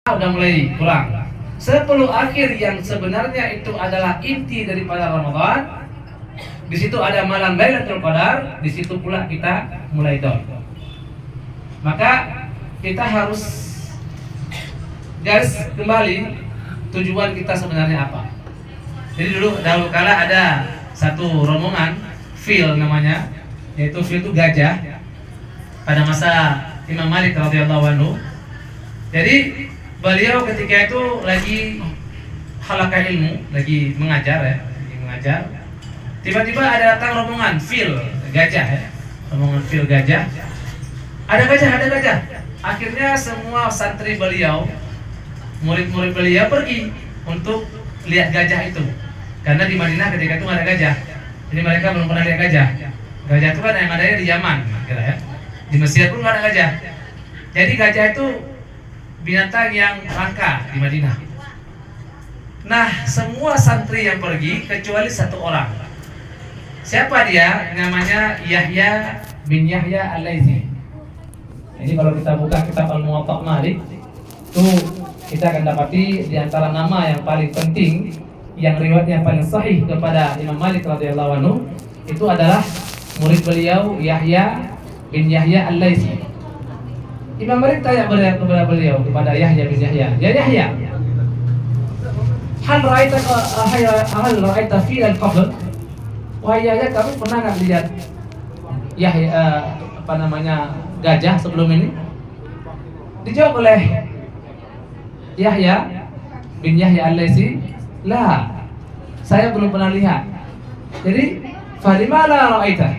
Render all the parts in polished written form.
udah mulai kurang. 10 akhir yang sebenarnya itu adalah inti daripada Ramadan. Di situ ada malam Lailatul Qadar, di situ pula kita mulai down. Maka kita harus garis kembali tujuan kita sebenarnya apa. Jadi dahulu kala ada satu rombongan fil namanya, yaitu fil itu gajah pada masa Imam Malik radhiyallahu anhu. Jadi beliau ketika itu lagi halaqah ilmu, lagi mengajar ya, Tiba-tiba ada datang rombongan fil gajah ya, rombongan fil gajah. Ada gajah. Akhirnya semua santri beliau, murid-murid beliau pergi untuk lihat gajah itu. Karena di Madinah ketika itu nggak ada gajah, jadi mereka belum pernah lihat gajah. Gajah itu kan yang adanya di Yaman, kira ya. Di Mesir pun nggak ada gajah. Jadi gajah itu binatang yang langka di Madinah. Nah, semua santri yang pergi kecuali satu orang. Siapa dia? Namanya Yahya bin Yahya Al-Laitsi. Jadi kalau kita buka kitab Al-Muwatta Malik, itu kita akan dapati di antara nama yang paling penting, yang riwayatnya paling sahih kepada Imam Malik radhiyallahu anhu, itu adalah murid beliau Yahya bin Yahya Al-Laitsi. Imam Malik tanya kepada beliau, kepada Yahya bin Yahya, "Ya Yahya, hal ra'aita fil al-qabr?" Wahai Yahya, kamu pernah nggak lihat gajah sebelum ini? Dijawab oleh Yahya bin Yahya Al-Laitsi, "La, saya belum pernah lihat." Jadi, "Falimala ra'aita?"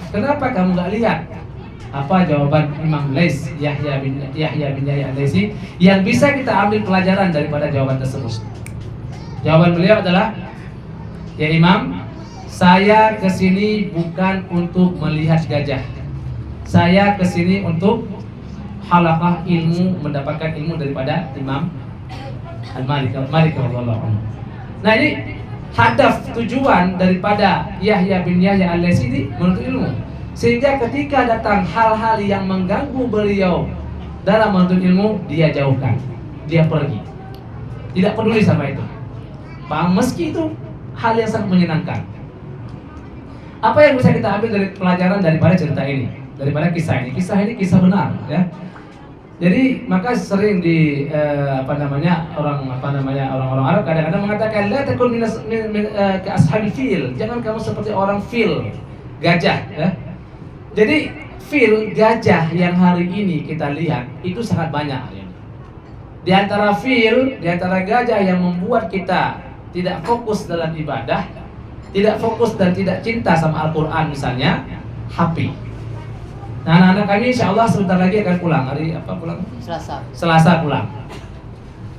Kenapa kamu nggak lihat? Apa jawaban Imam Lais, Yahya bin Yahya Al-Laitsi, yang bisa kita ambil pelajaran daripada jawaban tersebut? Jawaban beliau adalah, "Ya Imam, saya kesini bukan untuk melihat gajah. Saya kesini untuk halaqah ilmu, mendapatkan ilmu daripada Imam Al-Malik radhiyallahu anhu." Nah, ini hadaf tujuan daripada Yahya bin Yahya Al-Laitsi ini menuntut ilmu. Sehingga ketika datang hal-hal yang mengganggu beliau dalam menuntut ilmu, dia jauhkan, dia pergi, tidak peduli sama itu. Meski itu hal yang sangat menyenangkan. Apa yang bisa kita ambil dari pelajaran daripada cerita ini, daripada kisah ini? Kisah ini kisah benar, ya. Jadi maka sering di orang-orang Arab kadang-kadang mengatakan, "La takun min ashabil fil." Jangan kamu seperti orang fil, gajah, ya. Jadi fil gajah yang hari ini kita lihat itu sangat banyak. Di antara fil, di antara gajah yang membuat kita tidak fokus dalam ibadah, tidak fokus dan tidak cinta sama Al-Quran misalnya, HP. Nah, anak-anak kami insya Allah sebentar lagi akan pulang. Hari apa pulang? Selasa pulang.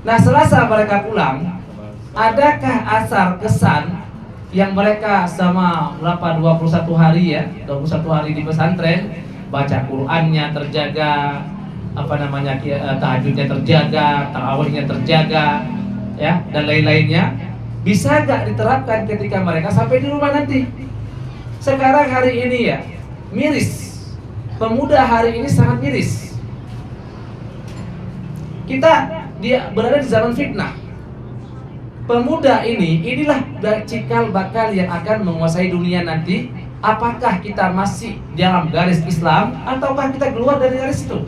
Nah, Selasa mereka pulang, adakah asar kesan yang mereka sama 21 hari ya, 21 hari di pesantren, baca Qur'annya terjaga, tahajudnya terjaga, tarawihnya terjaga, ya, dan lain-lainnya, bisa gak diterapkan ketika mereka sampai di rumah nanti? Sekarang hari ini ya, miris. Pemuda hari ini sangat miris. Dia berada di zaman fitnah. Pemuda inilah cikal bakal yang akan menguasai dunia nanti. Apakah kita masih dalam garis Islam ataukah kita keluar dari garis itu?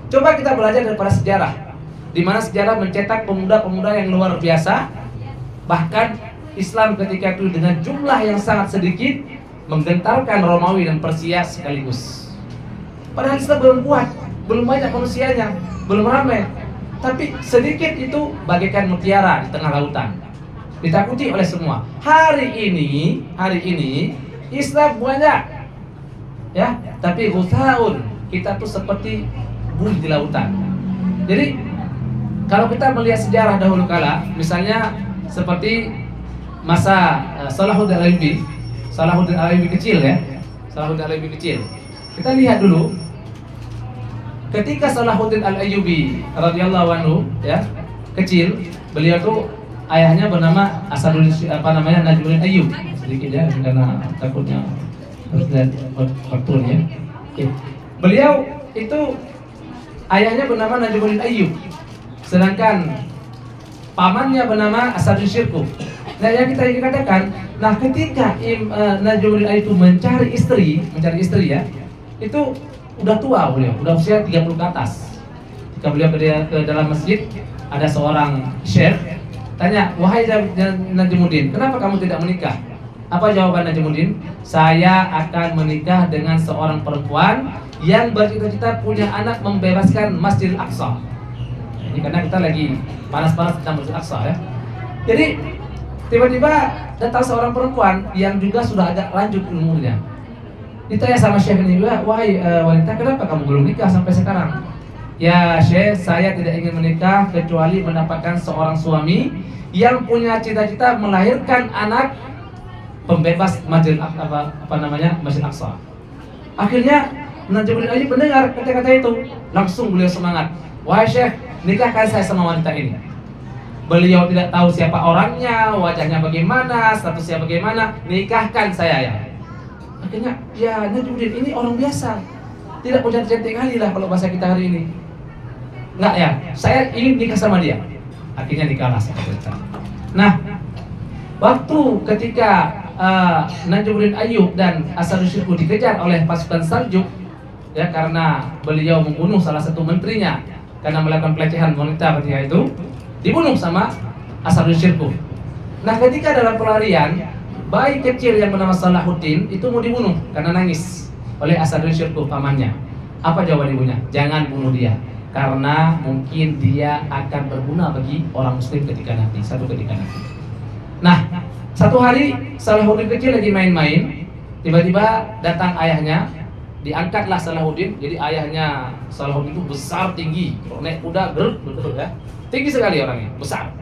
Coba kita belajar daripada sejarah, di mana sejarah mencetak pemuda-pemuda yang luar biasa. Bahkan Islam ketika itu dengan jumlah yang sangat sedikit menggentarkan Romawi dan Persia sekaligus. Padahal Islam belum kuat, belum banyak manusianya, belum ramai. Tapi sedikit itu bagaikan mutiara di tengah lautan, ditakuti oleh semua. Hari ini Islam banyak, ya, tapi ghusaun, kita tuh seperti buih di lautan. Jadi kalau kita melihat sejarah dahulu kala, misalnya seperti masa Salahuddin Al-Ayyubi kecil ya, kita lihat dulu. Ketika Salahuddin Al-Ayyubi radhiyallahu anhu ya kecil, beliau tuh ayahnya bernama Najmuddin Ayyub. Sedikit ya karena takutnya harus lihat fakturnya. Beliau itu ayahnya bernama Najmuddin Ayyub, sedangkan pamannya bernama Asad bin Syirkuh. Nah, yang kita ingin katakan, nah ketika Najmuddin Ayyub itu mencari istri ya, itu udah tua beliau, udah usia 30 ke atas. Ketika beliau ke dalam masjid, ada seorang syekh tanya, "Wahai Najmuddin, kenapa kamu tidak menikah?" Apa jawaban Najmuddin? "Saya akan menikah dengan seorang perempuan yang bercita-cita punya anak membebaskan Masjidil Aqsa." Ini karena kita lagi panas-panas tentang Masjidil Aqsa ya. Jadi tiba-tiba datang seorang perempuan yang juga sudah agak lanjut umurnya. Ditanya sama syekh ini, "Wahai wanita, kenapa kamu belum nikah sampai sekarang?" "Ya syekh, saya tidak ingin menikah kecuali mendapatkan seorang suami yang punya cita-cita melahirkan anak pembebas Masjid Masjid Aqsa." Akhirnya Najmuddin Ayyub mendengar kata-kata itu, langsung beliau semangat. "Wahai syekh, nikahkan saya sama wanita ini." Beliau tidak tahu siapa orangnya, wajahnya bagaimana, statusnya bagaimana, nikahkan saya ya. Akhirnya, ya Najmuddin ini orang biasa, tidak punya cantik kali lah kalau bahasa kita hari ini. Enggak ya, saya ingin nikah sama dia. Akhirnya nikahlah sama dia. Nah, waktu ketika Najmuddin Ayyub dan Asad bin Syirkuh dikejar oleh pasukan Saljuk, ya karena beliau membunuh salah satu menterinya karena melakukan pelecehan wanita ketika itu, dibunuh sama Asad bin Syirkuh. Nah, ketika dalam pelarian, bayi kecil yang bernama Salahuddin itu mau dibunuh karena nangis oleh Asad bin Syirkuh pamannya. Apa jawaban ibunya? "Jangan bunuh dia, karena mungkin dia akan berguna bagi orang muslim ketika nanti, satu ketika nanti." Nah, satu hari Salahuddin kecil lagi main-main, tiba-tiba datang ayahnya, diangkatlah Salahuddin. Jadi ayahnya Salahuddin itu besar tinggi, naik kuda betul ya, tinggi sekali orangnya, besar.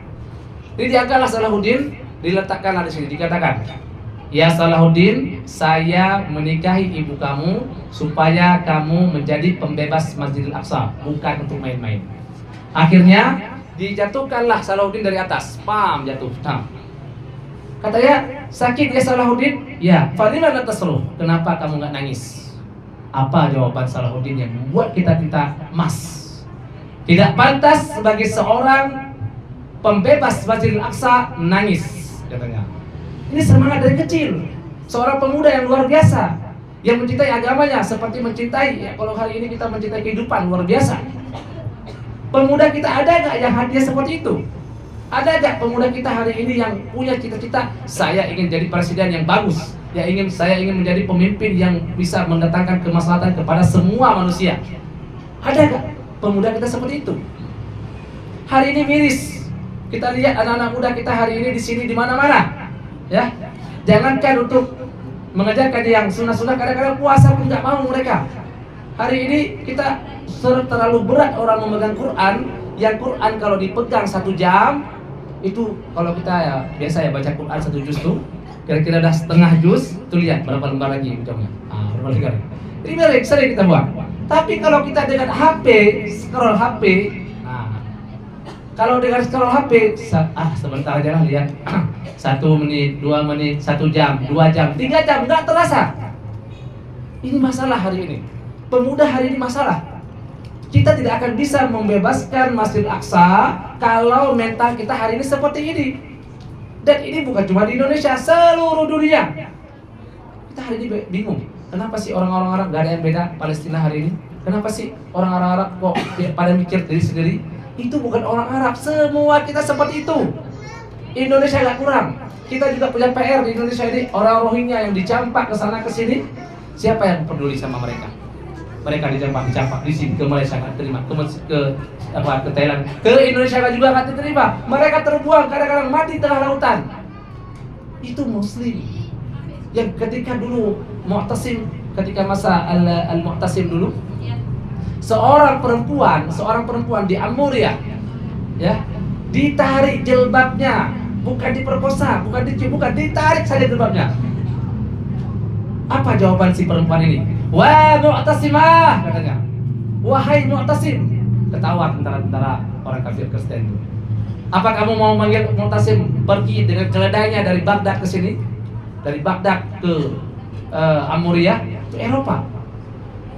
Jadi diangkatlah Salahuddin, diletakkanlah di sini, dikatakan, "Ya Salahuddin, saya menikahi ibu kamu supaya kamu menjadi pembebas Masjidil Aqsa, bukan untuk main-main." Akhirnya dijatuhkanlah Salahuddin dari atas, jatuh. Katanya, "Sakit ya Salahuddin?" "Ya." "Fadila natasruh, kenapa kamu nggak nangis?" Apa jawaban Salahuddin yang membuat kita emas? "Tidak pantas sebagai seorang pembebas Masjidil Aqsa nangis," katanya. Ini semangat dari kecil, seorang pemuda yang luar biasa, yang mencintai agamanya seperti mencintai, ya kalau hari ini kita mencintai kehidupan, luar biasa. Pemuda kita ada nggak yang hatinya seperti itu? Ada nggak pemuda kita hari ini yang punya cita-cita, saya ingin jadi presiden yang bagus, saya ingin menjadi pemimpin yang bisa mendatangkan kemaslahatan kepada semua manusia? Ada nggak pemuda kita seperti itu? Hari ini miris. Kita lihat anak-anak muda kita hari ini di sini di mana-mana, ya. Jangankan untuk mengajarkan yang sunnah-sunnah, kadang-kadang puasa pun nggak mau mereka. Hari ini kita terlalu berat orang memegang Quran. Yang Quran kalau dipegang 1 jam, itu kalau kita ya biasa ya baca Quran 1 juz tuh, kira-kira udah setengah juz, tuh lihat berapa lembar lagi ujungnya. Berapa lembar. Ini sering kita buat. Tapi kalau kita dengan HP, scroll HP, kalau dengan scroll HP, sebentar aja lah lihat. 1 menit, 2 menit, 1 jam, 2 jam, 3 jam, nggak terasa. Ini masalah hari ini. Pemuda hari ini masalah. Kita tidak akan bisa membebaskan Masjidil Aqsa kalau mental kita hari ini seperti ini. Dan ini bukan cuma di Indonesia, seluruh dunia. Kita hari ini bingung. Kenapa sih orang-orang Arab gak ada yang beda Palestina hari ini? Kenapa sih orang-orang Arab kok pada mikir diri sendiri? Itu bukan orang Arab, semua kita seperti itu. Indonesia gak kurang. Kita juga punya PR di Indonesia ini. Orang Rohingya yang dicampak ke sana ke sini, siapa yang peduli sama mereka? Mereka dicampak di sini, ke Malaysia nggak terima, ke Thailand, ke Indonesia juga nggak diterima. Mereka terbuang, kadang-kadang mati tengah lautan. Itu Muslim yang ketika dulu Mu'tasim, ketika masa Al-Mu'tasim dulu, seorang perempuan di Amuriah, ya, ditarik jilbabnya, bukan diperkosa, bukan ditarik saja jilbabnya. Apa jawaban si perempuan ini? "Wah Mu'tasimah," katanya. "Wahai Mu'tasim." Ketawa tentara-tentara orang kafir Kristen itu. "Apa kamu mau manggil Mu'tasim pergi dengan keledainya dari Baghdad ke sini? Dari Baghdad ke Amuriah, ke Eropa.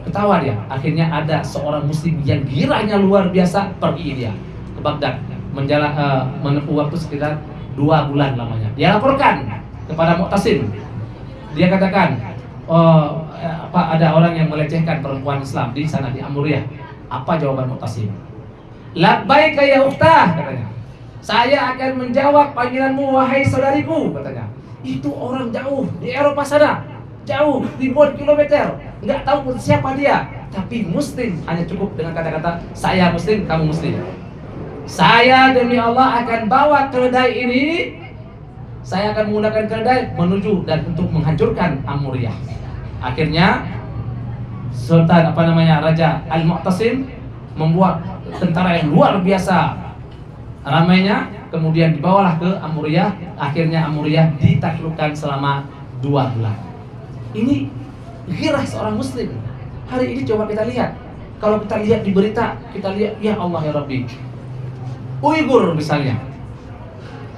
Ketawa dia. Akhirnya ada seorang muslim yang giranya luar biasa, pergi dia ke Baghdad, menempuh waktu sekitar 2 bulan lamanya. Dia laporkan kepada Mu'tasim. Dia katakan, ada orang yang melecehkan perempuan Islam di sana di Amuriyah. Apa jawaban Mu'tasim? Labbaika ya ukhtah, katanya. Saya akan menjawab panggilanmu wahai saudariku, katanya. Itu orang jauh di Eropa sana, jauh ribuan kilometer, nggak tahu pun siapa dia, tapi muslim. Hanya cukup dengan kata-kata saya muslim, kamu muslim. Saya demi Allah akan bawa keledai ini, saya akan menggunakan keledai menuju dan untuk menghancurkan Amuriyah. Akhirnya Sultan Raja Al-Mu'tasim membuat tentara yang luar biasa ramainya, kemudian dibawalah ke Amuriyah. Akhirnya Amuriyah ditaklukkan selama 2 bulan. Ini ghirah seorang muslim. Hari ini coba kita lihat, kalau kita lihat di berita, kita lihat ya Allah ya Rabbi, Uighur misalnya,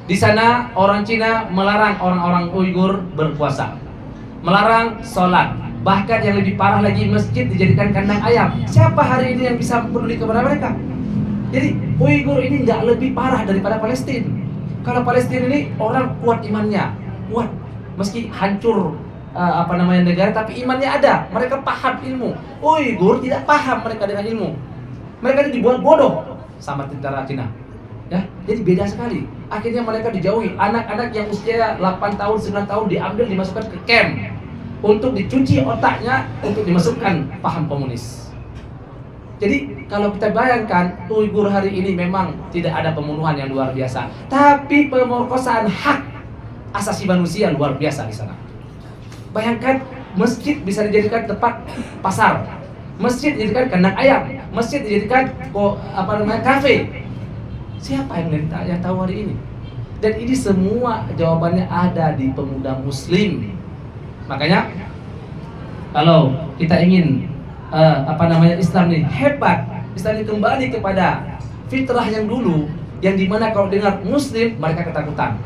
di sana orang Cina melarang orang-orang Uighur berpuasa, melarang sholat, bahkan yang lebih parah lagi masjid dijadikan kandang ayam. Siapa hari ini yang bisa peduli kepada mereka? Jadi Uighur ini nggak lebih parah daripada Palestina. Kalau Palestina ini orang kuat imannya, kuat meski hancur negara, tapi imannya ada. Mereka paham ilmu. Uighur tidak paham mereka dengan ilmu. Mereka ini dibuat bodoh sama tentara Cina. Ya, jadi beda sekali. Akhirnya mereka dijauhi. Anak-anak yang usia 8 tahun, 9 tahun diambil, dimasukkan ke camp untuk dicuci otaknya, untuk dimasukkan paham komunis. Jadi kalau kita bayangkan, Uighur hari ini memang tidak ada pembunuhan yang luar biasa, tapi pemerkosaan hak asasi manusia luar biasa di sana. Bayangkan, masjid bisa dijadikan tempat pasar, masjid dijadikan kandang ayam, masjid dijadikan kafe. Siapa yang tahu hari ini? Dan ini semua jawabannya ada di pemuda muslim. Makanya kalau kita ingin Islam ini hebat, Islam ini kembali kepada fitrah yang dulu, yang dimana kalau dengar muslim mereka ketakutan.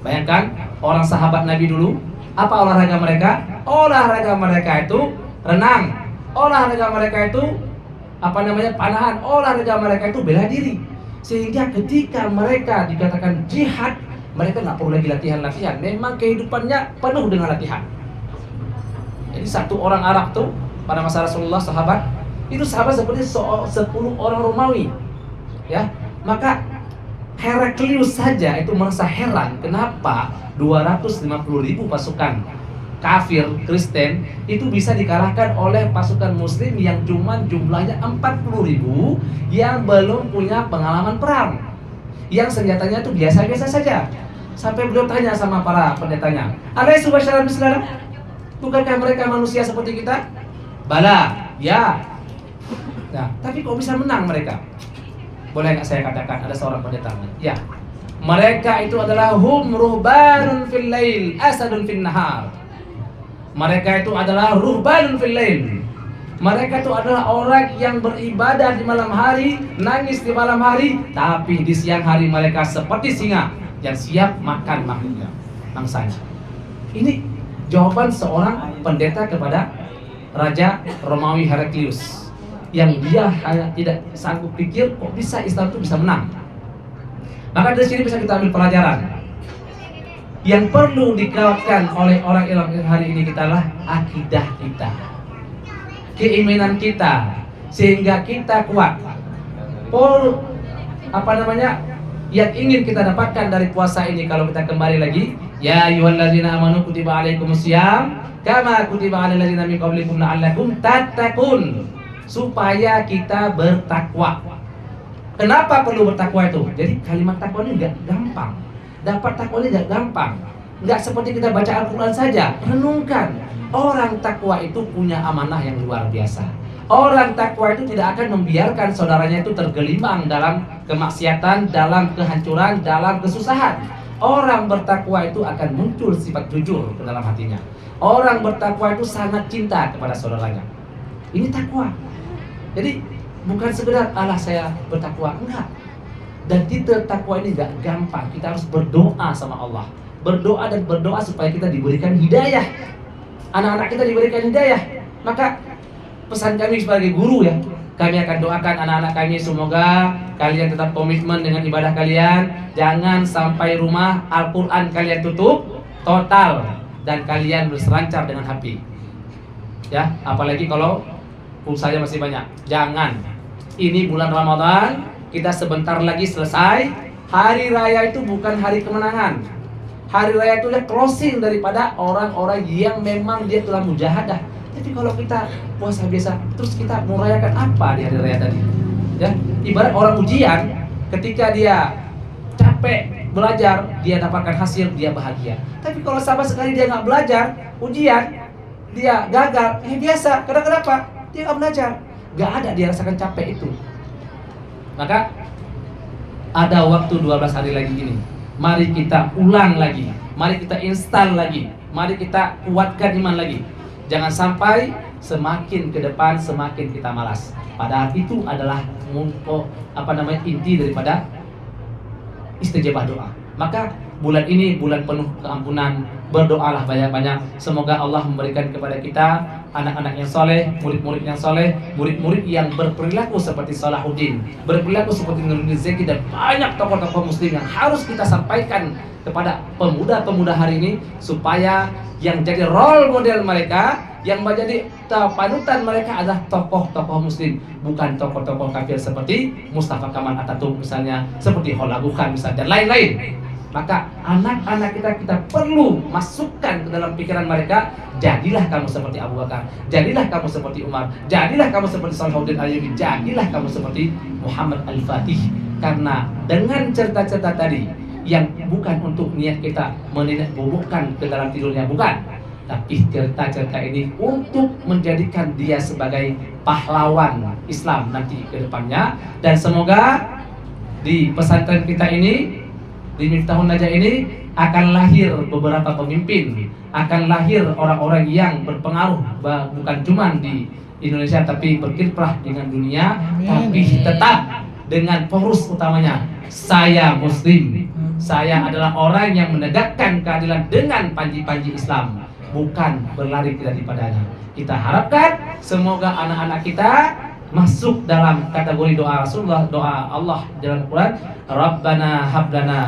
Bayangkan orang sahabat Nabi dulu, apa olahraga mereka? Olahraga mereka itu renang, olahraga mereka itu panahan, olahraga mereka itu bela diri. Sehingga ketika mereka dikatakan jihad, mereka nggak perlu lagi latihan-latihan. Memang kehidupannya penuh dengan latihan. Jadi satu orang Arab tuh pada masa Rasulullah, sahabat itu sahabat seperti 10 orang Romawi, ya. Maka Heraklius saja itu merasa heran kenapa 250.000 pasukan kafir Kristen itu bisa dikalahkan oleh pasukan muslim yang cuma jumlahnya 40.000, yang belum punya pengalaman perang, yang senjatanya itu biasa-biasa saja. Sampai beliau tanya sama para pendetanya, "Alaisu basyaran mislan? Bukankah mereka manusia seperti kita?" "Bala, ya." Nah, tapi kok bisa menang mereka? Boleh nggak saya katakan, ada seorang pendeta, ya, mereka itu adalah hum ruhbanun fil lail asadun fin nahar. Mereka itu adalah ruhbanun fil lail. Mereka itu adalah orang yang beribadah di malam hari, nangis di malam hari, tapi di siang hari mereka seperti singa yang siap makan makhluknya, mangsanya. Ini jawaban seorang pendeta kepada Raja Romawi Heraklius, yang dia hanya tidak sanggup pikir kok bisa Islam itu bisa menang. Maka dari sini bisa kita ambil pelajaran. Yang perlu dikuatkan oleh orang Islam hari ini kita adalah akidah kita, keimanan kita, sehingga kita kuat. Yang ingin kita dapatkan dari puasa ini, kalau kita kembali lagi, ya ayyuhallazina amanu kutiba alaikumusiyam kama kutiba alal ladzina min qablikum la'allakum tattaqun, supaya kita bertakwa. Kenapa perlu bertakwa itu? Jadi kalimat takwa ini enggak gampang. Dapat takwa ini enggak gampang. Enggak seperti kita baca Al-Qur'an saja. Renungkan. Orang takwa itu punya amanah yang luar biasa. Orang takwa itu tidak akan membiarkan saudaranya itu tergelimang dalam kemaksiatan, dalam kehancuran, dalam kesusahan. Orang bertakwa itu akan muncul sifat jujur ke dalam hatinya. Orang bertakwa itu sangat cinta kepada saudaranya. Ini takwa. Jadi bukan sekedar Allah saya bertakwa, enggak. Dan kita takwa ini enggak gampang. Kita harus berdoa sama Allah. Berdoa dan berdoa supaya kita diberikan hidayah. Anak-anak kita diberikan hidayah. Maka pesan kami sebagai guru ya. Kami akan doakan anak-anak kami semoga kalian tetap komitmen dengan ibadah kalian. Jangan sampai rumah Al-Quran kalian tutup total dan kalian berselancar dengan HP. Ya, apalagi kalau pulsanya masih banyak. Jangan. Ini bulan Ramadan, kita sebentar lagi selesai. Hari raya itu bukan hari kemenangan. Hari raya itu closing daripada orang-orang yang memang dia telah mujahadah. Tapi kalau kita puasa biasa, terus kita merayakan apa di hari raya tadi? Ya, ibarat orang ujian, ketika dia capek belajar, dia dapatkan hasil, dia bahagia. Tapi kalau sama sekali dia nggak belajar, ujian, dia gagal, biasa. Kenapa? Dia nggak belajar, nggak ada dia rasakan capek itu. Maka ada waktu 12 hari lagi ini. Mari kita ulang lagi, mari kita install lagi, mari kita kuatkan iman lagi. Jangan sampai semakin ke depan semakin kita malas. Padahal itu adalah inti daripada istijabah doa. Maka bulan ini bulan penuh keampunan. Berdoalah banyak-banyak. Semoga Allah memberikan kepada kita anak-anak yang soleh, murid-murid yang soleh, murid-murid yang berperilaku seperti Salahuddin, berperilaku seperti Nuruddin Zeki, dan banyak tokoh-tokoh muslim yang harus kita sampaikan kepada pemuda-pemuda hari ini, supaya yang jadi role model mereka, yang menjadi panutan mereka adalah tokoh-tokoh muslim, bukan tokoh-tokoh kafir seperti Mustafa Kamal Atatürk misalnya, seperti Hollah Bukan misalnya, dan lain-lain. Maka anak-anak kita perlu masukkan ke dalam pikiran mereka, jadilah kamu seperti Abu Bakar, jadilah kamu seperti Umar, jadilah kamu seperti Salahuddin Ayyubi, jadilah kamu seperti Muhammad Al-Fatih. Karena dengan cerita-cerita tadi, yang bukan untuk niat kita menidak bobokkan ke dalam tidurnya, bukan, tapi cerita-cerita ini untuk menjadikan dia sebagai pahlawan Islam nanti ke depannya. Dan semoga di pesantren kita ini, di Miftahun Najah ini, akan lahir beberapa pemimpin, akan lahir orang-orang yang berpengaruh, bukan cuma di Indonesia tapi berkiprah dengan dunia. Tapi tetap dengan fokus utamanya, saya Muslim, saya adalah orang yang menegakkan keadilan dengan panji-panji Islam, bukan berlari daripadanya. Kita harapkan semoga anak-anak kita masuk dalam kategori doa Rasulullah, doa Allah dalam Al-Quran, Rabbana hablana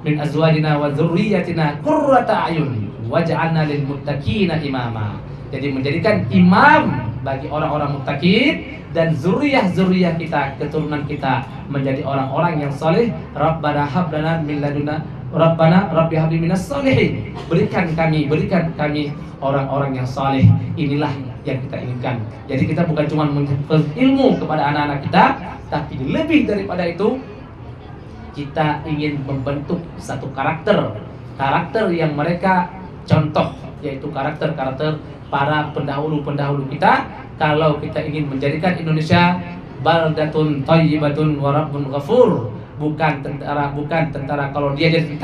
min azwajina wa dzurriyyatina qurrata a'yun waj'alna lil muttaqina imama. Jadi menjadikan imam bagi orang-orang muttaqin, dan zuriyah-zuriyah kita, keturunan kita menjadi orang-orang yang soleh. Rabbana hablana min ladunna Rabbana rabbi habli minas solihin. Berikan kami orang-orang yang soleh. Inilah yang kita inginkan. Jadi kita bukan cuma menyebut ilmu kepada anak-anak kita, tapi lebih daripada itu, kita ingin membentuk satu karakter yang mereka contoh, yaitu karakter para pendahulu kita. Kalau kita ingin menjadikan Indonesia baldatun thayyibatun wa rabbun ghafur, bukan tentara. Kalau dia jadi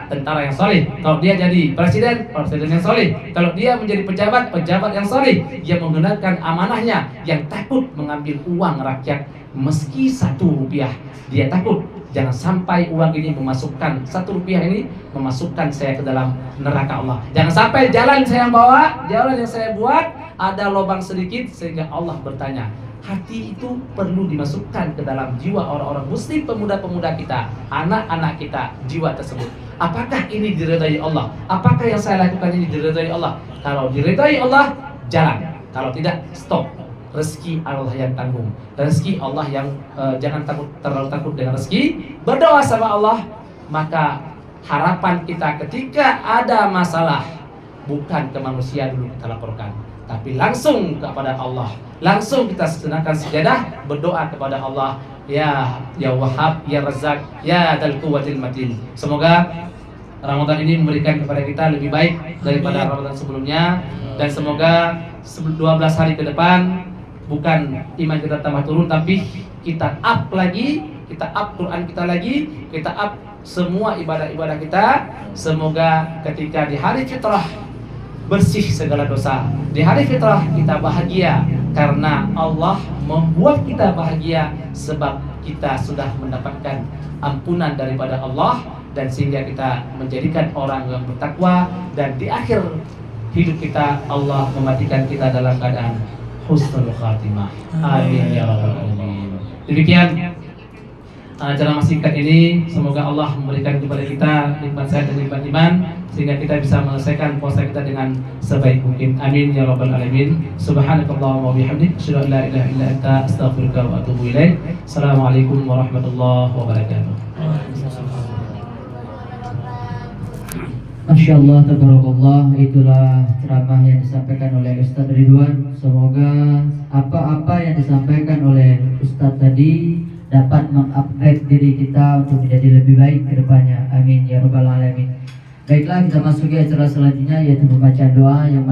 tentara yang soleh. Kalau dia jadi presiden yang soleh. Kalau dia menjadi pejabat yang soleh, yang menggunakan amanahnya, yang takut mengambil uang rakyat meski 1 rupiah. Dia takut jangan sampai uang ini memasukkan 1 rupiah ini memasukkan saya ke dalam neraka Allah. Jangan sampai jalan saya bawa, jalan yang saya buat ada lubang sedikit sehingga Allah bertanya. Hati itu perlu dimasukkan ke dalam jiwa orang-orang muslim, pemuda-pemuda kita, anak-anak kita, jiwa tersebut. Apakah ini diridhai Allah? Apakah yang saya lakukan ini diridhai Allah? Kalau diridhai Allah, jalan. Kalau tidak, stop. Rezeki Allah yang tanggung. Rezeki Allah yang jangan terlalu takut dengan rezeki. Berdoa sama Allah. Maka harapan kita ketika ada masalah, bukan ke manusia dulu kita laporkan, tapi langsung kepada Allah. Langsung kita sedangkan sejadah, berdoa kepada Allah. Ya Wahhab, Ya Razzaq, Ya Dzal Quwwatil Matin. Semoga Ramadan ini memberikan kepada kita lebih baik daripada Ramadan sebelumnya. Dan semoga 12 hari ke depan bukan iman kita tambah turun, tapi kita up lagi, kita up Quran kita lagi, kita up semua ibadah-ibadah kita. Semoga ketika di hari fitrah bersih segala dosa, di hari fitrah kita bahagia karena Allah membuat kita bahagia sebab kita sudah mendapatkan ampunan daripada Allah, dan sehingga kita menjadikan orang yang bertakwa, dan di akhir hidup kita Allah mematikan kita dalam keadaan husnul khatimah. Amin ya rabbal alamin. Demikian ceramah singkat ini, semoga Allah memberikan kepada kita nikmat sehat dan nikmat iman sehingga kita bisa menyelesaikan puasa kita dengan sebaik mungkin. Amin ya rabbal alamin. Subhanakallahumma wa bihamdik, asyhadu an la ilaha illa anta, astaghfiruka wa atubu ilaik. Assalamualaikum warahmatullahi wabarakatuh. Masya Allah, tabarakallah. Itulah ceramah yang disampaikan oleh Ustadz Ridwan. Semoga apa-apa yang disampaikan oleh Ustadz tadi dapat mengupgrade diri kita untuk menjadi lebih baik ke depannya. Amin ya rabbal alamin. Baiklah, kita masuki acara selanjutnya, yaitu pembacaan doa yang